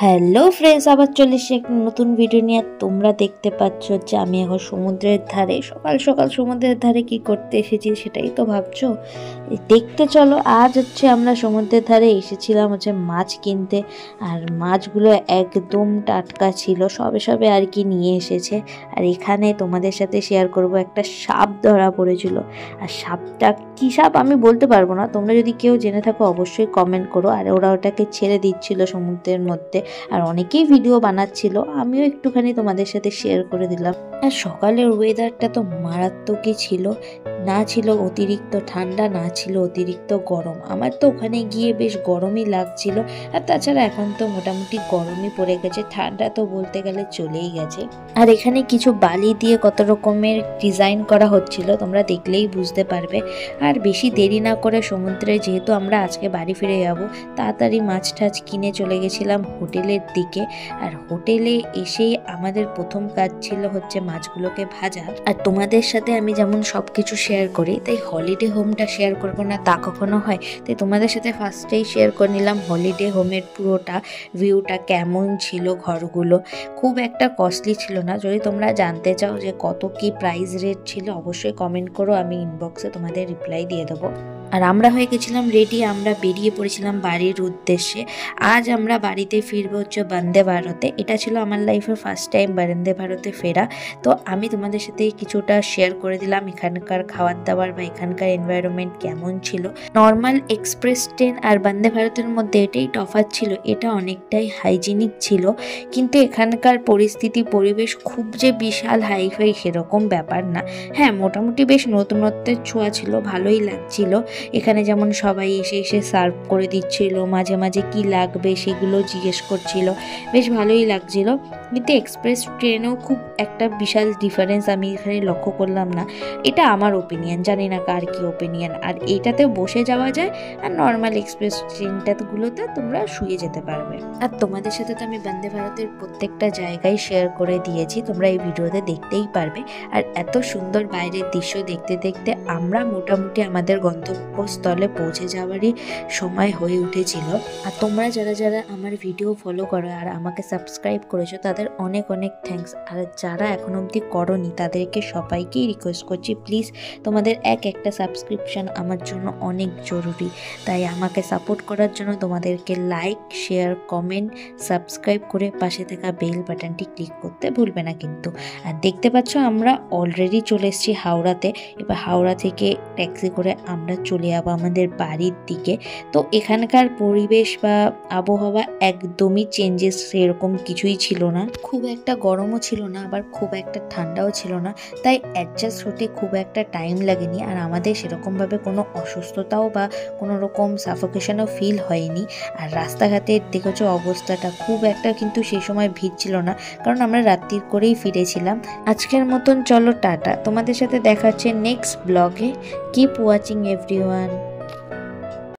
Hello friends, আবার চলে এসেছি একটা নতুন ভিডিও নিয়ে। তোমরা দেখতে পাচ্ছ যে আমি এখন সমুদ্রের ধারে, সকাল সকাল সমুদ্রের ধারে কি করতে এসেছি সেটাই তো ভাবছো। দেখতে চলো। আজ আমরা সমুদ্রের ধারে এসেছিলাম মাছ কিনতে। আর মাছগুলো একদম টাটকা ছিল, সবে সবে আর কি নিয়ে এসেছে। আর এখানে তোমাদের সাথে শেয়ার করব, একটা সাপ ধরা পড়েছিল। আর সাপটা কী সাপ আমি বলতে পারবো না, তোমরা যদি কেউ জেনে থাকো অবশ্যই কমেন্ট করো। আর ওরা ওটাকে ছেড়ে দিচ্ছিল সমুদ্রের মধ্যে, আর অনেকেই ভিডিও বানাচ্ছিল, আমিও একটুখানি তোমাদের সাথে শেয়ার করে দিলাম। আর সকালের ওয়েদারটা তো মারাত্মকই ছিল, না ছিল অতিরিক্ত ঠান্ডা, না ছিল অতিরিক্ত গরম। আমার তো ওখানে গিয়ে বেশ গরমই লাগছিল। আর তাছাড়া এখন তো মোটামুটি গরমই পড়ে গেছে, ঠান্ডা তো বলতে গেলে চলেই গেছে। আর এখানে কিছু বালি দিয়ে কত রকমের ডিজাইন করা হচ্ছিল, তোমরা দেখলেই বুঝতে পারবে। আর বেশি দেরি না করে সমুদ্রে, যেহেতু আমরা আজকে বাড়ি ফিরে যাব, তাড়াতাড়ি মাছ টাছ কিনে চলে গেছিলাম হোটেলের দিকে। আর হোটেলে এসেই আমাদের প্রথম কাজ ছিল মাছগুলোকে ভাজা। আর তোমাদের সাথে আমি যেমন সব কিছু শেয়ার করি, তাই হলিডে হোমটা শেয়ার করবো না তা কখনো হয়? তাই তোমাদের সাথে ফার্স্টেই শেয়ার করে নিলাম হলিডে হোমের পুরোটা ভিউটা কেমন ছিল। ঘরগুলো খুব একটা কস্টলি ছিল না। যদি তোমরা জানতে চাও যে কত কি প্রাইস রেট ছিল, অবশ্যই কমেন্ট করো, আমি ইনবক্সে তোমাদের রিপ্লাই দিয়ে দেবো। আর আমরা হয়ে গেছিলাম রেডি, আমরা বেরিয়ে পড়েছিলাম বাড়ির উদ্দেশ্যে। আজ আমরা বাড়িতে ফিরবো বন্দে ভারতে। এটা ছিল আমার লাইফের ফার্স্ট টাইম বন্দে ভারতে ফেরা। তো আমি তোমাদের সাথে কিছুটা শেয়ার করে দিলাম এখানকার খাবার দাবার বা এখানকার এনভায়রনমেন্ট কেমন ছিল। নর্মাল এক্সপ্রেস ট্রেন আর বন্দে ভারতের মধ্যে এটাই তফাৎ ছিল, এটা অনেকটাই হাইজিনিক ছিল। কিন্তু এখানকার পরিস্থিতি পরিবেশ খুব যে বিশাল হাইফাই সেরকম ব্যাপার না। হ্যাঁ, মোটামুটি বেশ নতুনত্বের ছোঁয়া ছিল, ভালোই লাগছিল। এখানে যেমন সবাই এসে এসে সার্ভ করে দিচ্ছিল, মাঝে মাঝে কি লাগবে সেগুলো জিজ্ঞেস করছিল, বেশ ভালোই লাগছিল। কিন্তু এক্সপ্রেস ট্রেনেও খুব একটা বিশাল ডিফারেন্স আমি এখানে লক্ষ্য করলাম না। এটা আমার ওপিনিয়ন, জানি না কার কি ওপিনিয়ন। আর এইটাতে বসে যাওয়া যায়, আর নর্মাল এক্সপ্রেস ট্রেনটাগুলোতে তোমরা শুয়ে যেতে পারবে। আর তোমাদের সাথে তো আমি বন্দে ভারতের প্রত্যেকটা জায়গায় শেয়ার করে দিয়েছি, তোমরা এই ভিডিওতে দেখতেই পারবে। আর এত সুন্দর বাইরের দৃশ্য দেখতে দেখতে আমরা মোটামুটি আমাদের গন্তব্যস্থলে পৌঁছে যাওয়ারই সময় হয়ে উঠেছিল। আর তোমরা যারা যারা আমার ভিডিও ফলো করো আর আমাকে সাবস্ক্রাইব করেছো, তাদের অনেক অনেক থ্যাঙ্কস। আর যারা এখন অবধি করোনি, তাদেরকে সবাইকেই রিকোয়েস্ট করছি, প্লিজ তোমাদের একটা সাবস্ক্রিপশন আমার জন্য অনেক জরুরি। তাই আমাকে সাপোর্ট করার জন্য তোমাদেরকে লাইক, শেয়ার, কমেন্ট, সাবস্ক্রাইব করে পাশে থাকা বেল বাটনটি ক্লিক করতে ভুলবে না কিন্তু। আর দেখতে পাচ্ছ আমরা অলরেডি চলে এসেছি হাওড়াতে। এবার হাওড়া থেকে ট্যাক্সি করে আমরা চলে যাবো আমাদের বাড়ির দিকে। তো এখানকার পরিবেশ বা আবহাওয়া একদমই চেঞ্জেস, সেরকম কিছুই ছিল না। খুব একটা গরমও ছিল না, আবার খুব একটা ঠান্ডাও ছিল না। তাই অ্যাডজাস্ট হতে খুব একটা টাইম লাগেনি। আর আমাদের সেরকমভাবে কোনো অসুস্থতাও বা কোনো রকম সাফোকেশনও ফিল হয়নি। আর রাস্তাঘাটের দেখেছো অবস্থাটা, খুব একটা কিন্তু সেই সময় ভিড় ছিল না, কারণ আমরা রাত্রির করেই ফিরেছিলাম। আজকের মতন চলো টাটা, তোমাদের সাথে দেখা হচ্ছে নেক্সট ব্লগে। Keep watching everyone.